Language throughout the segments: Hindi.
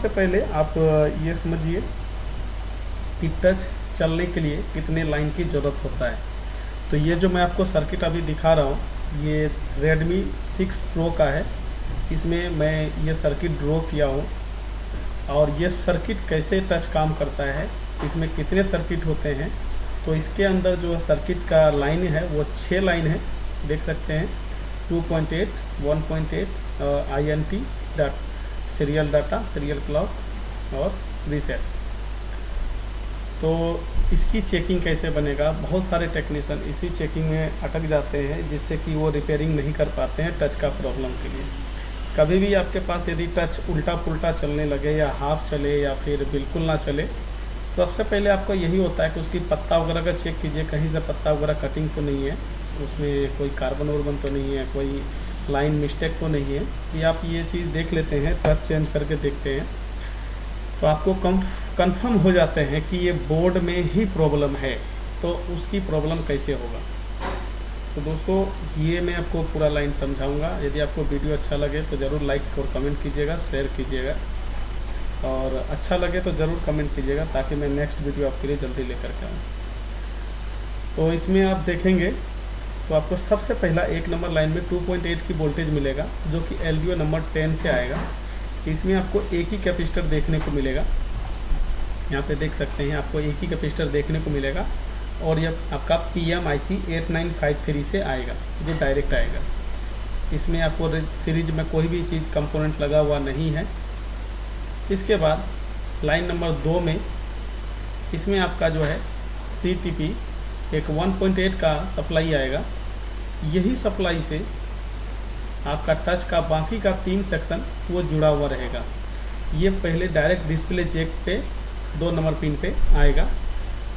सबसे पहले आप ये समझिए कि टच चलने के लिए कितने लाइन की ज़रूरत होता है। तो ये जो मैं आपको सर्किट अभी दिखा रहा हूँ ये Redmi 6 Pro का है। इसमें मैं ये सर्किट ड्रॉ किया हूँ और ये सर्किट कैसे टच काम करता है, इसमें कितने सर्किट होते हैं। तो इसके अंदर जो सर्किट का लाइन है वो 6 लाइन है, देख सकते हैं 2.8, 1.8 INT data, serial data, serial clock और रीसेट। तो इसकी चेकिंग कैसे बनेगा, बहुत सारे टेक्नीशियन इसी चेकिंग में अटक जाते हैं जिससे कि वो रिपेयरिंग नहीं कर पाते हैं टच का प्रॉब्लम के लिए। कभी भी आपके पास यदि टच उल्टा पुल्टा चलने लगे या हाफ चले या फिर बिल्कुल ना चले, सबसे पहले आपको यही होता है कि उसकी पत्ता वगैरह का चेक कीजिए, कहीं से पत्ता वगैरह कटिंग तो नहीं है, उसमें कोई कार्बन वार्बन तो नहीं है, कोई लाइन मिस्टेक तो नहीं है। कि आप ये चीज़ देख लेते हैं, टच चेंज करके देखते हैं तो आपको कंफर्म हो जाते हैं कि ये बोर्ड में ही प्रॉब्लम है। तो उसकी प्रॉब्लम कैसे होगा, तो दोस्तों ये मैं आपको पूरा लाइन समझाऊंगा। यदि आपको वीडियो अच्छा लगे तो ज़रूर लाइक और कमेंट कीजिएगा, शेयर कीजिएगा, और अच्छा लगे तो ज़रूर कमेंट कीजिएगा ताकि मैं नेक्स्ट वीडियो आपके लिए जल्दी लेकर के आऊँ। तो इसमें आप देखेंगे तो आपको सबसे पहला 1 नंबर लाइन में 2.8 की वोल्टेज मिलेगा जो कि LDO नंबर 10 से आएगा। इसमें आपको एक ही कैपेसिटर देखने को मिलेगा, यहाँ पे देख सकते हैं आपको एक ही कैपेसिटर देखने को मिलेगा और यह आपका PMIC 8953 से आएगा जो डायरेक्ट आएगा। इसमें आपको सीरीज में कोई भी चीज़ कंपोनेंट लगा हुआ नहीं है। इसके बाद लाइन नंबर 2 में इसमें आपका जो है CTP एक 1.8 का सप्लाई आएगा। यही सप्लाई से आपका टच का बाकी का 3 सेक्शन वो जुड़ा हुआ रहेगा। ये पहले डायरेक्ट डिस्प्ले चेक पे 2 नंबर पिन पे आएगा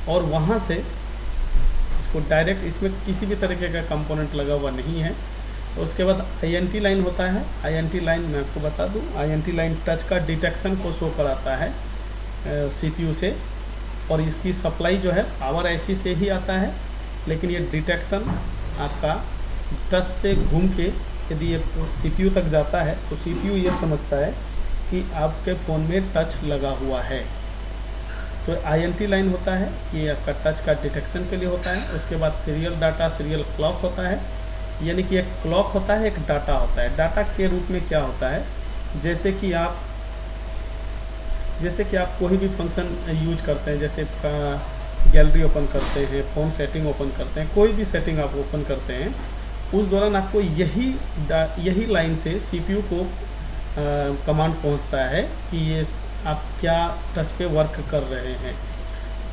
और वहाँ से इसको डायरेक्ट, इसमें किसी भी तरीके का कंपोनेंट लगा हुआ नहीं है। तो उसके बाद INT लाइन होता है। INT लाइन मैं आपको बता दूं, INT लाइन टच का डिटेक्शन को शो कराता है CPU से, और इसकी सप्लाई जो है पावर IC से ही आता है, लेकिन ये डिटेक्शन आपका टच से घूम के यदि ये CPU तक जाता है तो CPU ये समझता है कि आपके फ़ोन में टच लगा हुआ है। तो INT लाइन होता है, ये आपका टच का डिटेक्शन के लिए होता है। उसके बाद सीरियल डाटा, सीरियल क्लॉक होता है, यानी कि एक क्लॉक होता है, एक डाटा होता है। डाटा के रूप में क्या होता है, जैसे कि आप कोई भी फंक्शन यूज करते हैं, जैसे गैलरी ओपन करते हैं, फ़ोन सेटिंग ओपन करते हैं, कोई भी सेटिंग आप ओपन करते हैं, उस दौरान आपको यही लाइन से CPU को कमांड पहुंचता है कि ये आप क्या टच पे वर्क कर रहे हैं।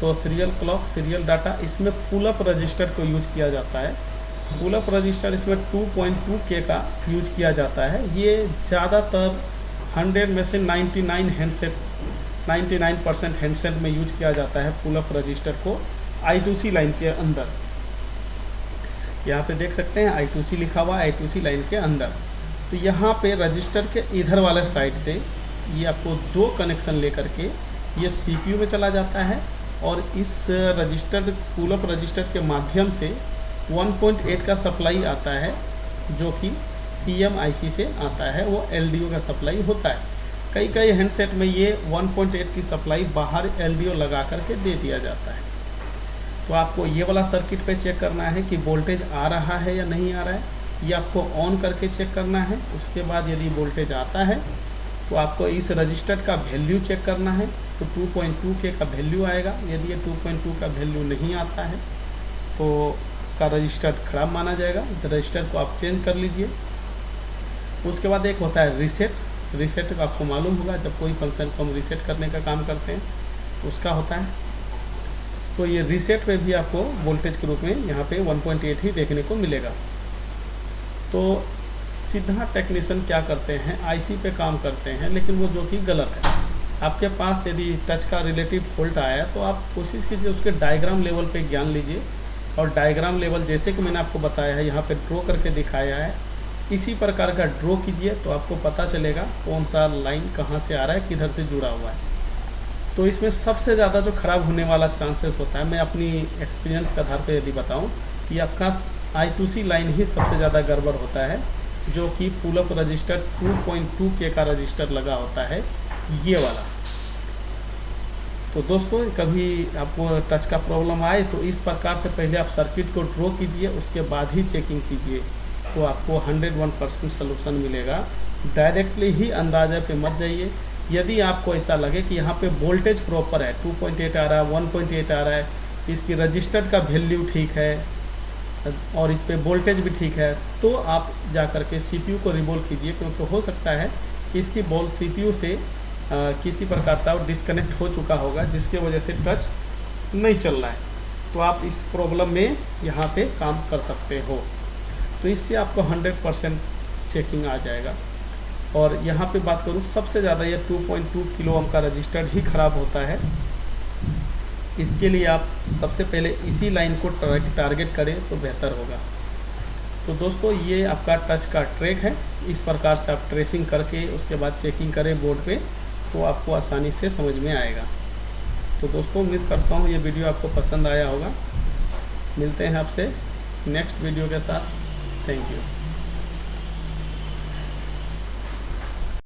तो सीरियल क्लॉक, सीरियल डाटा, इसमें पुल अप रजिस्टर को यूज किया जाता है। पुल अप रजिस्टर इसमें 2.2K का यूज किया जाता है। ये ज़्यादातर 100 में से 99% हैंडसेट में यूज किया जाता है पुल अप रजिस्टर को I2C लाइन के अंदर। यहाँ पे देख सकते हैं I2C लिखा हुआ है, I2C लाइन के अंदर। तो यहाँ पे रजिस्टर के इधर वाले साइड से ये आपको 2 कनेक्शन लेकर के ये CPU में चला जाता है और इस रजिस्टर, पुल अप रजिस्टर के माध्यम से 1.8 का सप्लाई आता है जो कि PMIC से आता है, वो LDO का सप्लाई होता है। कई हैंडसेट में ये 1.8 की सप्लाई बाहर LDO लगा करके दे दिया जाता है। तो आपको ये वाला सर्किट पे चेक करना है कि वोल्टेज आ रहा है या नहीं आ रहा है, ये आपको ऑन करके चेक करना है। उसके बाद यदि वोल्टेज आता है तो आपको इस रजिस्टर का वैल्यू चेक करना है, तो 2.2K का वैल्यू आएगा। यदि ये 2.2 का वैल्यू नहीं आता है तो का रजिस्टर ख़राब माना जाएगा, तो रजिस्टर को आप चेंज कर लीजिए। उसके बाद एक होता है रीसेट। रीसेट आपको मालूम होगा, जब कोई फंक्शन को हम रीसेट करने का काम करते हैं उसका होता है। तो ये रीसेट पे भी आपको वोल्टेज के रूप में यहाँ पे 1.8 ही देखने को मिलेगा। तो सीधा टेक्नीशियन क्या करते हैं, IC पे काम करते हैं, लेकिन वो जो कि गलत है। आपके पास यदि टच का रिलेटिव फॉल्ट आया तो आप कोशिश कीजिए उसके डायग्राम लेवल पे ज्ञान लीजिए, और डायग्राम लेवल जैसे कि मैंने आपको बताया है, यहाँ पे ड्रॉ करके दिखाया है, इसी प्रकार का ड्रॉ कीजिए तो आपको पता चलेगा कौन सा लाइन कहाँ से आ रहा है, किधर से जुड़ा हुआ है। तो इसमें सबसे ज़्यादा जो ख़राब होने वाला चांसेस होता है, मैं अपनी एक्सपीरियंस के आधार पर यदि बताऊँ, कि आपका I2C लाइन ही सबसे ज़्यादा गड़बड़ होता है, जो कि पुल अप रजिस्टर 2.2K का रजिस्टर लगा होता है। ये वाला। तो दोस्तों कभी आपको टच का प्रॉब्लम आए तो इस प्रकार से पहले आप सर्किट को ड्रॉ कीजिए, उसके बाद ही चेकिंग कीजिए, तो आपको 101% सोल्यूशन मिलेगा। डायरेक्टली ही अंदाज़े पे मत जाइए। यदि आपको ऐसा लगे कि यहाँ पे वोल्टेज प्रॉपर है, 2.8 आ रहा है, 1.8 आ रहा है, इसकी रजिस्टर का वैल्यू ठीक है और इस पे वोल्टेज भी ठीक है, तो आप जा कर के CPU को रिवॉल्व कीजिए, क्योंकि हो सकता है कि इसकी बॉल CPU से किसी प्रकार से डिस्कनेक्ट हो चुका होगा, जिसके वजह से टच नहीं चल रहा है। तो आप इस प्रॉब्लम में यहाँ पे काम कर सकते हो। तो इससे आपको 100% चेकिंग आ जाएगा। और यहाँ पे बात करूँ, सबसे ज़्यादा ये 2.2 किलो ओम का रजिस्टर ही ख़राब होता है। इसके लिए आप सबसे पहले इसी लाइन को टारगेट करें तो बेहतर होगा। तो दोस्तों ये आपका टच का ट्रैक है। इस प्रकार से आप ट्रेसिंग करके उसके बाद चेकिंग करें बोर्ड पे, तो आपको आसानी से समझ में आएगा। तो दोस्तों उम्मीद करता हूँ ये वीडियो आपको पसंद आया होगा। मिलते हैं आपसे नेक्स्ट वीडियो के साथ। Thank you.